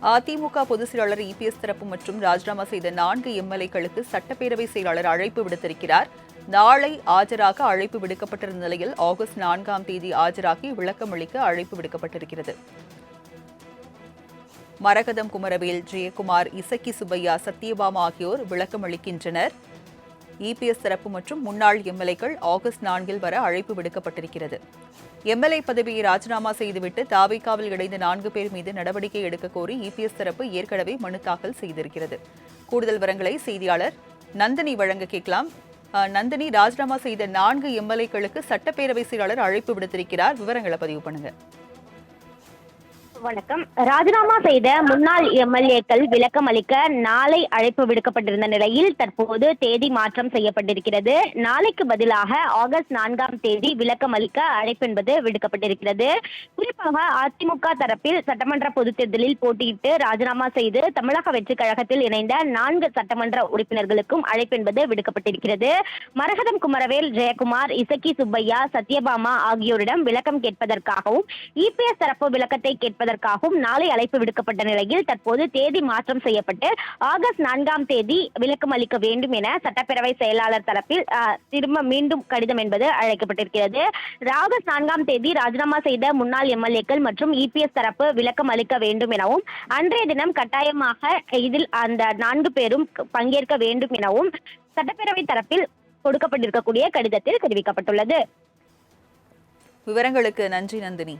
அதிமுக பொதுச் செயலாளர் இபிஎஸ் தரப்பு மற்றும் ராஜினாமா செய்த 4 எம்எல்ஏக்களுக்கு சட்டப்பேரவை செயலாளர் அழைப்பு விடுத்திருக்கிறார். நாளை ஆஜராக அழைப்பு விடுக்கப்பட்டிருந்த நிலையில் ஆகஸ்ட் 4ஆம் தேதி ஆஜராகி விளக்கமளிக்க அழைப்பு விடுக்கப்பட்டிருக்கிறது. மரகதம் குமரவேல், ஜெயக்குமார், இசக்கி சுப்பையா, சத்யபாமா ஆகியோர் விளக்கமளிக்கின்றனர். இபிஎஸ் தரப்பு மற்றும் முன்னாள் எம்எல்ஏக்கள் ஆகஸ்ட் 4இல் வர அழைப்பு விடுக்கப்பட்டிருக்கிறது. எம்எல்ஏ பதவியை ராஜினாமா செய்துவிட்டு தாவேகாவில் இணைந்த 4 பேர் மீது நடவடிக்கை எடுக்க கோரி இபிஎஸ் தரப்பு ஏற்கனவே மனு தாக்கல் செய்திருக்கிறது. கூடுதல் விவரங்களை செய்தியாளர் நந்தினி வழங்க கேட்கலாம். நந்தினி, ராஜினாமா செய்த 4 எம்எல்ஏக்களுக்கு சட்டப்பேரவை செயலாளர் அழைப்பு விடுத்திருக்கிறார். விவரங்களை பதிவு பண்ணுங்க. வணக்கம். ராஜினாமா செய்த முன்னாள் எம்எல்ஏக்கள் விளக்கம் அளிக்க நாளை அழைப்பு விடுக்கப்பட்டிருந்த நிலையில் தற்போது தேதி மாற்றம் செய்யப்பட்டிருக்கிறது. நாளைக்கு பதிலாக ஆகஸ்ட் 4ஆம் தேதி விளக்கம் அளிக்க அழைப்பு என்பது விடுக்கப்பட்டிருக்கிறது. குறிப்பாக அதிமுக தரப்பில் சட்டமன்ற பொதுத் தேர்தலில் போட்டியிட்டு ராஜினாமா செய்து தமிழக வெற்றிக் கழகத்தில் இணைந்த 4 சட்டமன்ற உறுப்பினர்களுக்கும் அழைப்பு என்பது விடுக்கப்பட்டிருக்கிறது. மரகதம் குமரவேல், ஜெயக்குமார், இசக்கி சுப்பையா, சத்யபாமா ஆகியோரிடம் விளக்கம் கேட்பதற்காகவும் இபிஎஸ் தரப்பு விளக்கத்தை கேட்பதற்காகவும் நாளை அழைப்பு விடுக்கப்பட்ட நிலையில் தற்போது தேதி மாற்றம் செய்யப்பட்டு ஆகஸ்ட் 4ஆம் தேதி விளக்கம் அளிக்க வேண்டும் என சட்டப்பேரவை செயலாளர் தரப்பில் மீண்டும் கடிதம் என்பது அழைக்கப்பட்டிருக்கிறது. ஆகஸ்ட் 4ஆம் தேதி ராஜினாமா செய்த முன்னாள் எம்எல்ஏக்கள் மற்றும் இபிஎஸ் தரப்பு விளக்கம் அளிக்க வேண்டும் எனவும் அன்றைய தினம் கட்டாயமாக இதில் அந்த 4 பேரும் பங்கேற்க வேண்டும் எனவும் சட்டப்பேரவை தரப்பில் கொடுக்கப்பட்டிருக்கக்கூடிய கடிதத்தில் தெரிவிக்கப்பட்டுள்ளது. விவரங்களுக்கு நன்றி நந்தினி.